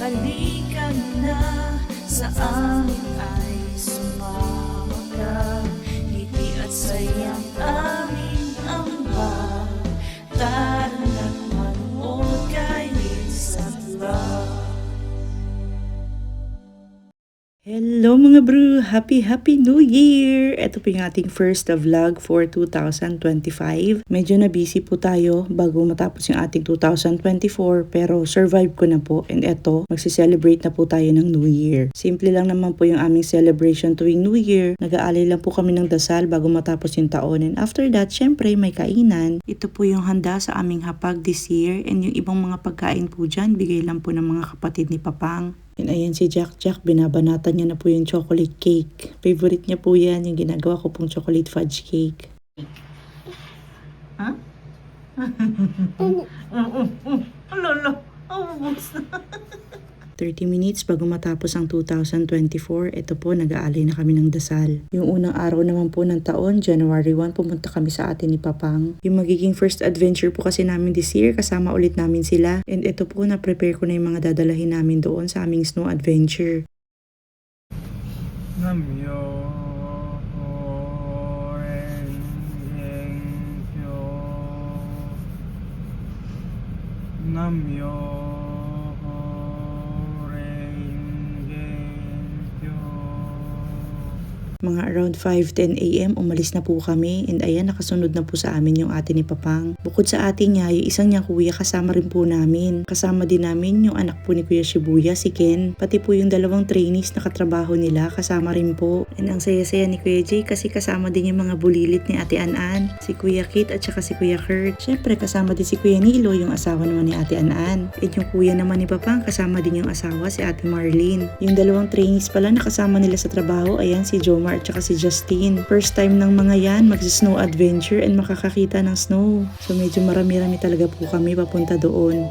Halika na sa amin ay sumama ka. Ngiti at sayang aming ambag. Tara na't manood kay Isang Love. Hello mga bro! Happy New Year! Ito po yung ating first vlog for 2025. Medyo na busy po tayo bago matapos yung ating 2024 pero survive ko na po. And eto, magsiselebrate na po tayo ng New Year. Simple lang naman po yung aming celebration tuwing New Year. Nag-aalay lang po kami ng dasal bago matapos yung taon. And after that, syempre may kainan. Ito po yung handa sa aming hapag this year. And yung ibang mga pagkain po dyan, bigay lang po ng mga kapatid ni Papang. And ayan si Jack, binabanatan niya na po yung chocolate cake. Favorite niya po yan, yung ginagawa ko pong chocolate fudge cake. Ha? Alala, ubos na. 30 minutes bago matapos ang 2024, ito po nag-aalay na kami ng dasal. Yung unang araw naman po ng taon, January 1, pumunta kami sa atin ni Papang. Yung magiging first adventure po kasi namin this year, kasama ulit namin sila. And ito po, na-prepare ko na yung mga dadalahin namin doon sa aming snow adventure. Namyo Namyo Mga around 5:10 AM, umalis na po kami and ayan, nakasunod na po sa amin yung ate ni Papang. Bukod sa ate niya, yung isang niyang kuya kasama rin po namin. Kasama din namin yung anak po ni Kuya Shibuya, si Ken. Pati po yung dalawang trainees na katrabaho nila, kasama rin po. And ang saya-saya ni Kuya Jay kasi kasama din yung mga bulilit ni Ate Anan, si Kuya Kit at saka si Kuya Kurt. Syempre kasama din si Kuya Nilo, yung asawa naman ni Ate Anan. And yung kuya naman ni Papang, kasama din yung asawa, si Ate Marlene. Yung dalawang trainees pala na kasama nila sa trabaho, ayan si Jomar at saka si Justine. First time ng mga yan mag-snow adventure and makakakita ng snow. So medyo marami-rami talaga po kami papunta doon.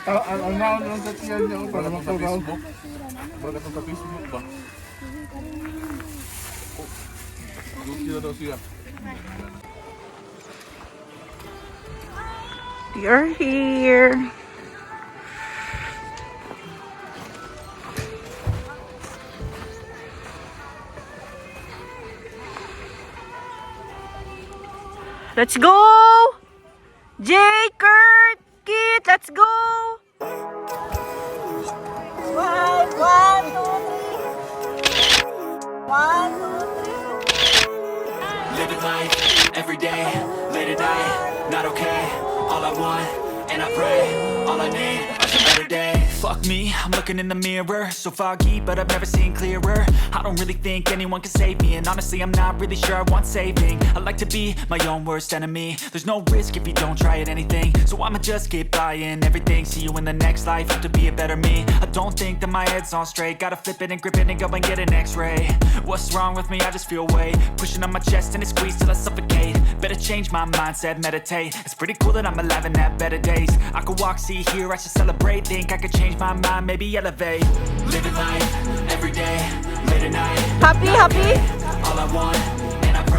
Ang naon lang sa tiyan niya para makaraw. Para sa Facebook ba? Gusto daw siya. You're here. Let's go! Jay, Kurt, Kit, let's go! One, two, three. 1, 2, 3. Living life, every day, late at night, not okay. All I want, and I pray, all I need are some better days. Fuck me, I'm looking in the mirror, so foggy, but I've never seen clearer. I don't really think anyone can save me, and honestly I'm not really sure I want saving. I like to be my own worst enemy. There's no risk if you don't try at anything, so I'ma just keep buying everything. See you in the next life, have to be a better me. I don't think that my head's on straight, gotta flip it and grip it and go and get an x-ray. What's wrong with me? I just feel weight pushing on my chest and it squeezes till I suffocate. Better change my mindset, meditate. It's pretty cool that I'm alive and have better days. I could walk, see, hear, I should celebrate. Think I could change my mind, maybe elevate. Living life, every day, late at night. Happy, happy? All I want, and I pray.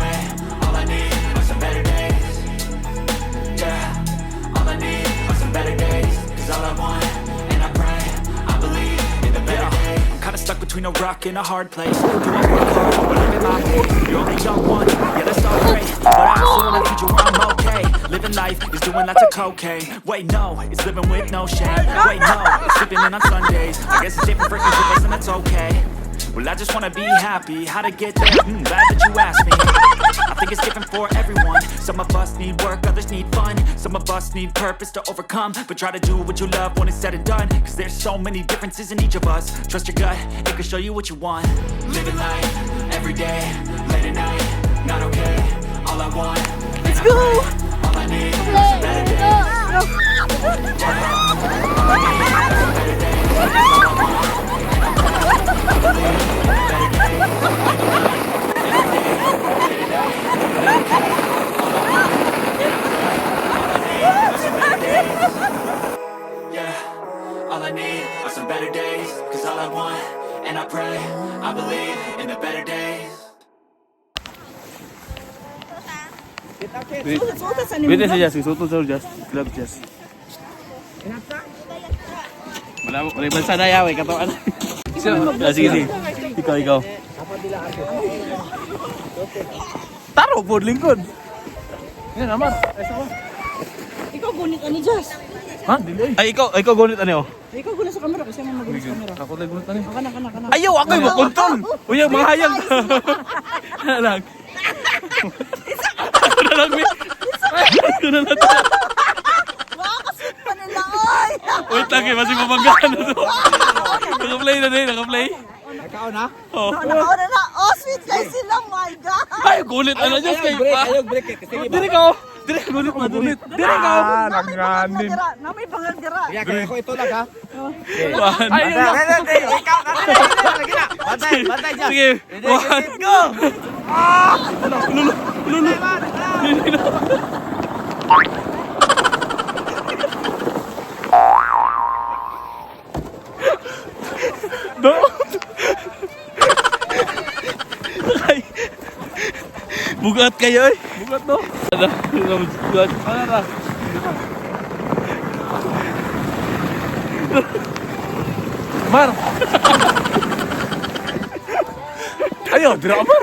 between a rock and a hard place. Do I work hard or live in my pace? You're only young one, yeah that's all great, but I also want a future where I'm okay. Living life is doing lots of cocaine. Wait no, it's living with no shame. Wait no, it's sleeping in on Sundays. I guess it's different for each of us and that's okay. Well I just wanna be happy, how to get there? Glad that you asked me. I think it's different for everyone. Some of us need work, others need fun. Some of us need purpose to overcome. But try to do what you love when it's said and done. Cause there's so many differences in each of us. Trust your gut, it can show you what you want. Living life, every day, late at night, not okay. All I want, let's go. All I need is a better day. Yeah, all I need are some better days. Cause all I want, and I pray, I believe in the better days. Wait sa Jazz, suto sa Jazz. Club Jazz. Wala ibang sana yaw, katawan. Sige. Ikaw. Taro po, lingkod. Yan, Amar. Ikaw gunit ani Jazz. Ha? Dili. Ay, ikaw gunit ano? Ikaw gunit sa kamera kasi mo magulit sa kamera. Ako lang gunit ano? Kana. Ayaw, ako yung makuntol. Uy, mga hayag. Nalag. Nalag. Panilay. Wait lang eh, masih mabanggaan na to. Naka-play na din, naka-play. Nakaon na? Na. Oh, sweet guys sila, my God. Ay, gulit ano dyan kayo pa. break. Diri ka, diri gulit mo, gulit. Diri ka. Nanganin. Na may bangal dira. Ya, kaya ko ito lang ha. Ay, yun lang. Ikaw, lagi na. Bantay dyan. Sige, one, go! Lulu. No! Ay, bugat kayo eh. Bugat no? Bugat. Ano? Mar! Ayaw, dira Mar!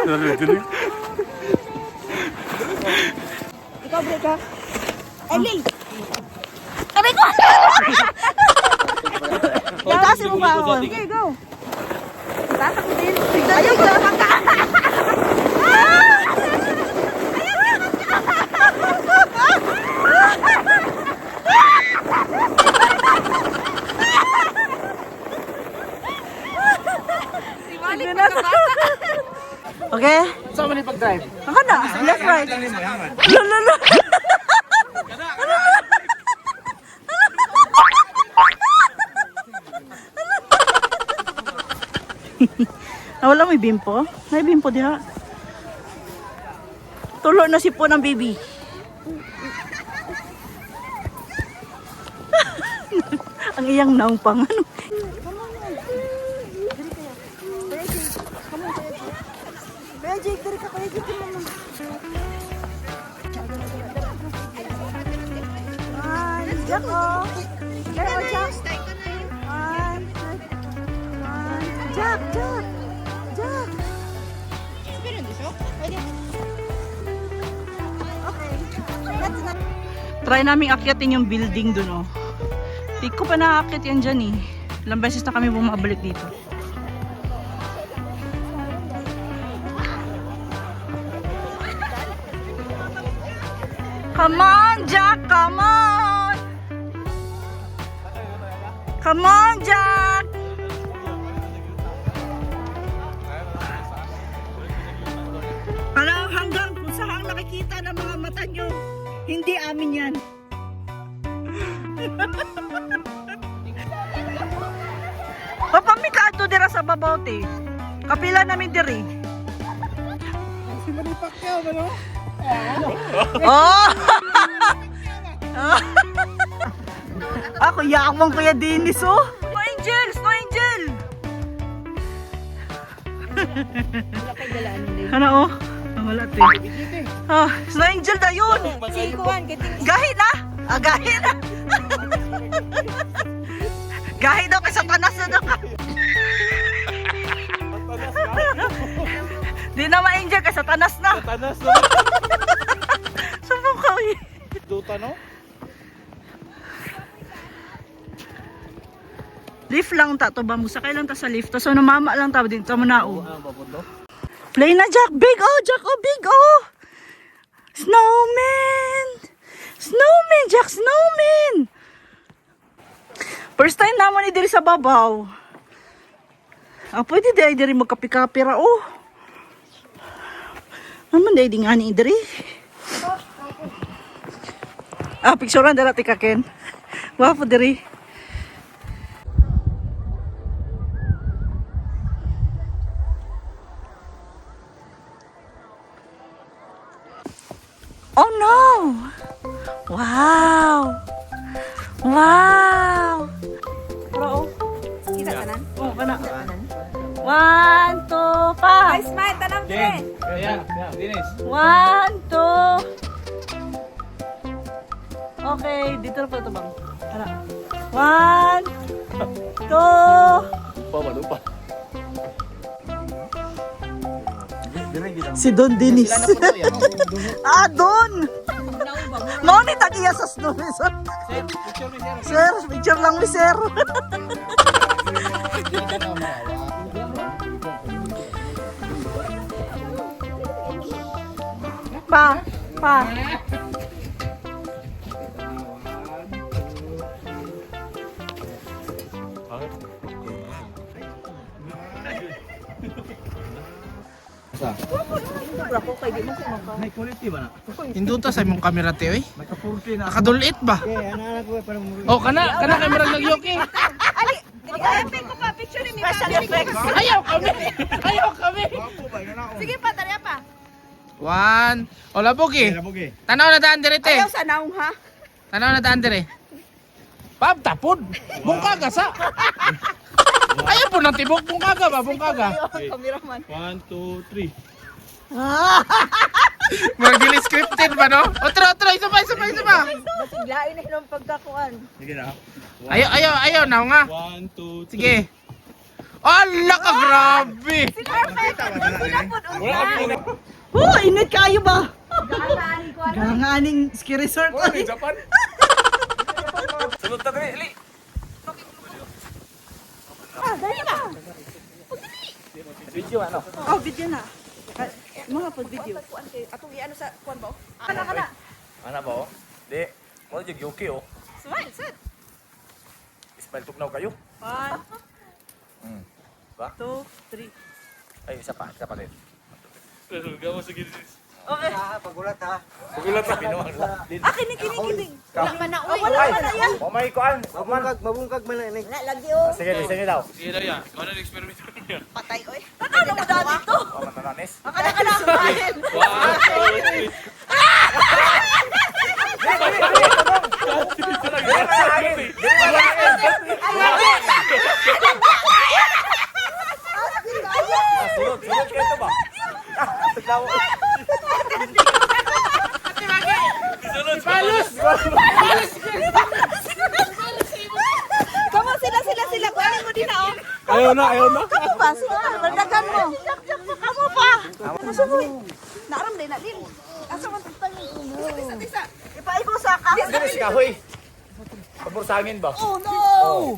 Ikaw break ha. Ellie. Aray ko. Kasi mo ba ako? Okay, go. Tatakbo din. Ayaw ko lang ka. Okay? Saan mo ni pag-drive? Ako na. Left, right. Lala. Wala may bimpo? May bimpo diha. Tulo na si po ng baby. Ang iyang naong pang ano. Jake, dari ka kaya dito naman. Jack, oh. Jack, Jack. Jack. Try namin akyatin yung building dun, oh. Di ko pa nakakit yan dyan, eh. Ilang beses na kami bumabalik dito. Come on, Jack! Come on! Come on, Jack! Parang hanggang kung saan nakikita ng mga mata nyo, hindi amin yan. Papamika ato dira sa babaw, te. Kapila namin diri. Si Manny Pacquiao, ano? Oh! Ako yamang kuya Dennis, oh. No angels, no angel. Ano, oh? Wala, te. Oh, no angel na yun. Gahi na. Gahi na. Gahi daw kay Satanas na daw. Di na ma-enjoy kasi tanas na. Tanas na. Sumbong ka eh. Duta no? Lift lang ta to ba mo sakay lang ta sa lift. So namama lang ta din ta manao. Play na Jack. Big oh, Jack oh, big oh. Snowman. Snowman, Jack, snowman. First time naman ni diri sa babaw. Ah, pwede diri magkapi-kapi ra oh. Naman di nga ni diri. Ah, picturean dala ti kaken. Wapo diri. Oh no! Wow! Wow! Pero oh, Kita tanan. oh, kana. 1, 2, pa! Ay, smile, tanang pre. Yan, Dinis. 1, 2. Okay, dito na po ito bang. Kana. 1, 2. Lupa. Si Don Dennis. Ah, Don! Mau ni tagiyasas doon, sir. Sir, picture lang ni sir. Pa. May quality ba na? Induta sa imong camera te oy. Nakadulit ba? Oh, kana camera nagyoki. Ay, ko pa, picture ni Special effects. Ayaw kami. Sige pa, tara pa. 1. O labugi. Tanaw na daan dire te. Ayaw sa naong ha. Tanaw na daan dire. Pab tapod. Bungkaga sa. Ayaw po nang tibok bungkaga ba, bungkaga. Kameraman. 1, 2, 3. Magili scripted ba no? Otro, isa pa. Masiglain na ng pagkakuan. Sige na. Ayaw na nga. 1, 2, 3. Sige. Ala ka grabe. Oh, init kayo ba? Ganganing ski resort. Japan. Sunod ta dali. Video ano? Oh, video na. Mga pag video. Atong iano sa kuan ba? Kana. Ana ba oh? Di. Mo jud okay oh. Smile, set. Ismail tugnaw kayo. 1, Ba? 2, 3. Ay isa pa rin. Gawa sa gilid. Okay. Pagulat sa pinuang din. Ah, kinig. Wala man na, uy. Wala na yan. O may kuan. Mabungkag man na. Wala, lagi oh. Sige daw. Sige daw yan. Ikaw na experiment niya. Patay, oy. Ano mo dati to? O matananis. Akala ka na kumain. 1, 2, 3. Sunod kayo ito ba? Palos! Kamo sila. Kuanin mo din na, oh. Ayaw na. Ano ba? Sige, landagan mo. Kamu pa. Naaram din na din. Asa man tagtangin? Isa. Ipaigo sa ka. Dili si kahoy. Pabor sa hangin ba? Oh no.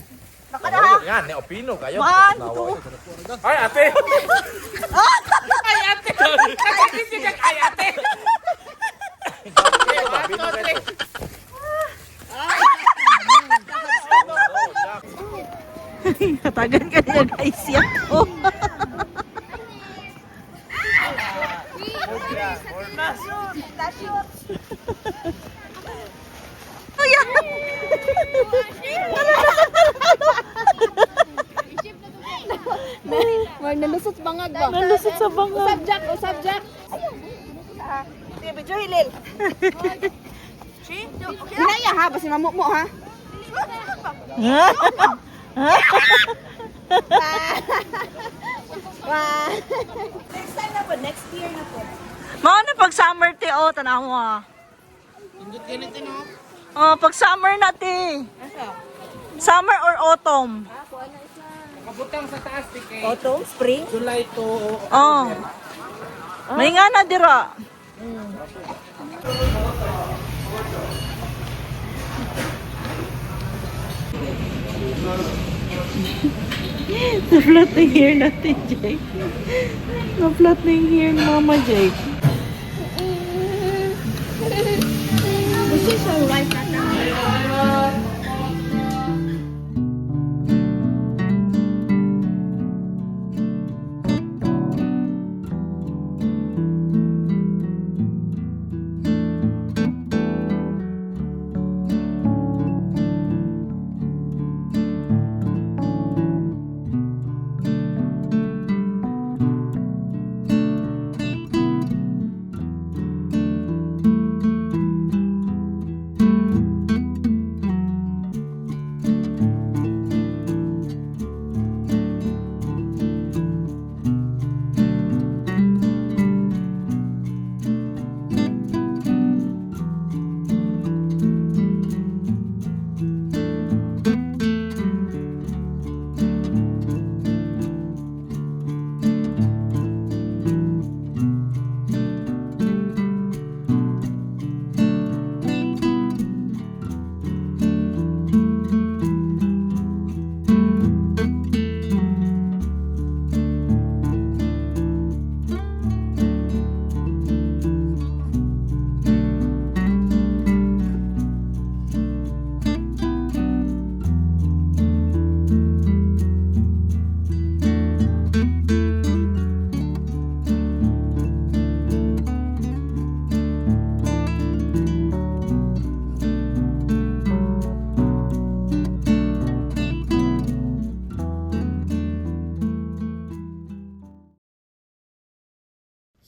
Nakada. Yan, ne opino kayo. 1, 2. Ay, ate. Katagan ka niya guys yan. Oh. Kuya. Mag nalusot bangag ba? Nalusot sa bangag. Usab-jack. Sige, video hilil. Hinaya ha, basi mamukmo ha. Next time na po, next year na po. Mga na pag summer te, oh, tanaw mo ah. Indot ganito no? Oh, pag summer na te. Summer or autumn? Kabutang sa taas tike. Autumn, spring. July to Oh. May nga na dira. Na-flat na yung hair natin, Jake. Na-flat na yung hair ni Mama Jake. This is alright, Tata.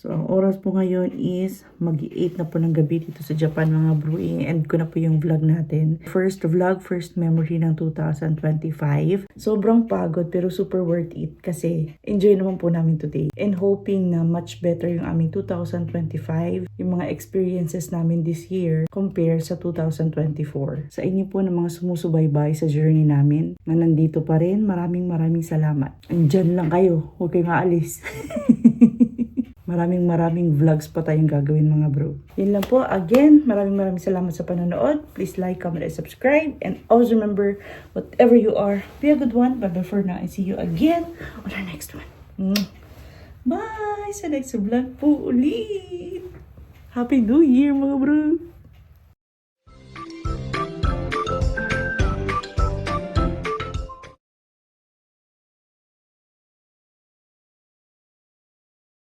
So, ang oras po ngayon is mag-8 na po ng gabi dito sa Japan, mga bro. I-end ko na po yung vlog natin. First vlog, first memory ng 2025. Sobrang pagod pero super worth it kasi enjoy naman po namin today. And hoping na much better yung aming 2025, yung mga experiences namin this year compare sa 2024. Sa inyo po ng mga sumusubaybay sa journey namin na nandito pa rin, maraming salamat. Andyan lang kayo, huwag kayong aalis. Maraming vlogs pa tayong gagawin, mga bro. Yun lang po. Again, maraming salamat sa panonood. Please like, comment, and subscribe. And always remember, whatever you are, be a good one. But before now, I see you again on our next one. Bye! Sa next vlog po ulit. Happy New Year, mga bro!